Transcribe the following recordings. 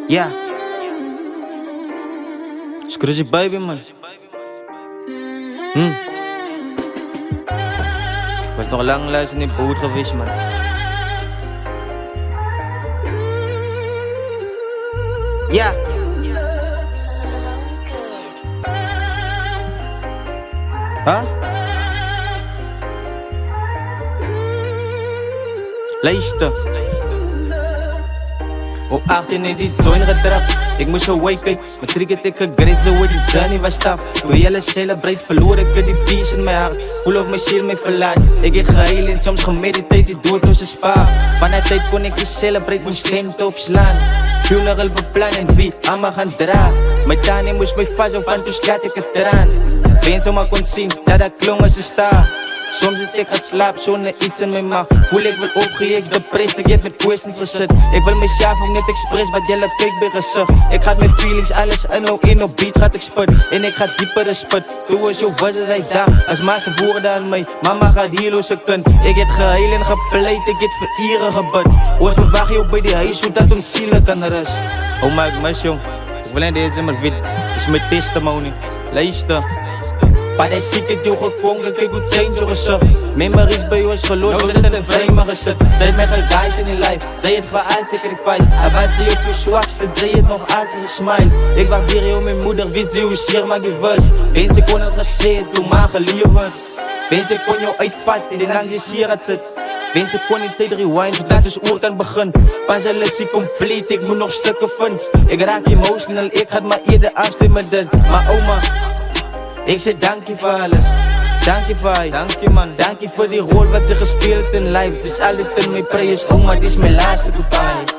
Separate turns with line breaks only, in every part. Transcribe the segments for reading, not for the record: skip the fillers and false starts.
Ja. Scrooge baby man. Was nog lang luisteren in die boot geweest man. Ja. Huh? Luister. Op 18 in die joint getrapt. Ik moest zo wake, matriek het ik gegrade, zo wordt die journey was staf. Door jullie celebrate verloor ik er die peace in mijn hart. Voel of mijn ziel mij verlaat. Ik heb geheild, soms gemediteerd, die doorloze spa. Vanuit tijd kon ik die celebrate, moest stent opslaan. Funeral beplan en wie allemaal gaan dragen. Mijn tanden moest mij vast of van toen slaat ik het eraan. Veen zomaar kon zien, dat dat klong als ze staan. Soms zit ik uit slaap zonder iets in mijn maag. Voel ik wel opgeëxt, depressed, ik heb met questions gezet. Ik wil mezelf ook net express, wat jullie kijk bij gezicht. Ik ga met feelings, alles en ook in op beats gaat ik sput. En ik ga dieper in sput. Hoe is jouw was het hij daar? Als ma ze voeren aan mij, mama gaat hier hoe ze kan. Ik heb geheel en gepleit, ik heb verieren gebud. Hoe is mijn wacht jou bij die huis, hoe dat ons zielen kan rust. Oh my god, jong, ik wil niet deze maar wit. Het is mijn testimony, luister. Maar hij ziek het jou gekonken, kijk hoe het zijn zo gezicht. Memories bij jou is gelost, we zitten in vreemde gezet. Zij heeft mij geguide in die life, zij heeft voor sacrifice. En wat zij op je zwakste, zij heeft nog altijd gesmile. Ik waardeer jou mijn moeder, weet ze hoe zeer maar die was. Wens ik kon het gezegd, toen maar geliefd wordt. Wens ik kon jou uitvatten, die langs die sier had zit. Wens ik kon niet tijd rewind, zodat dus oor kan beginnen. Pas een lessie compleet, ik moet nog stukken vinden. Ik raak emotional, ik ga maar eerder afstemmen met dit. Maar oma, ik zeg dank je voor alles. Dank je voor je, dank je man. Dank je voor die rol wat ze gespeeld in life. Het is altijd in mijn prayers, oma, dit is mijn laatste goodbye.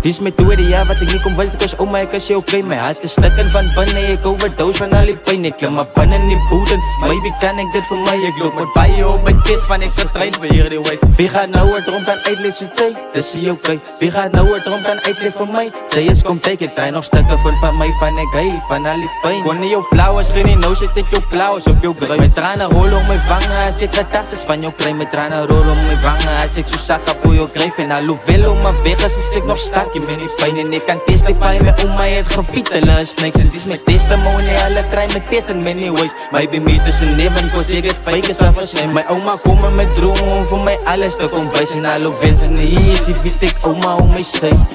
Dit is mijn tweede jaar wat ik niet kom was, ik was oma, ik was je oké. Mijn hart is stukken van binnen, ik overdose van al die pijn. Ik klim maar binnen in die boeden, maybe kan ik dit voor mij. Ik loop met bij je op mijn chest van ik getraind voor hier die way. Wie gaat nou het erom kan uitleven, zit zij, dat is je oké. Wie gaat nou het erom kan uitleven voor mij? Zij is kom take, ik draai nog stukken van mij, van ik heil, van al die pijn. Kon niet jouw flowers, geen nou zit ik jouw flowers op jouw grave. Mijn tranen rollen om mijn vangen, als ik gedachten van jou krijg. Mijn tranen rollen om mijn vangen, als ik zo zakken voor jou grave. En alhoewel om mijn weg is ik nog stak. Je bent niet pijn en ik kan testify met oma je het gevietelen is niks. En dit is mijn testimony, alle try met test in many ways. Maar ik ben mee tussen leven, cause ik het fake is afgesneden. Mijn oma komen met dromen om voor mij alles te komen wijzen. Alhoewel ze niet hier is, weet ik oma om mij zijn.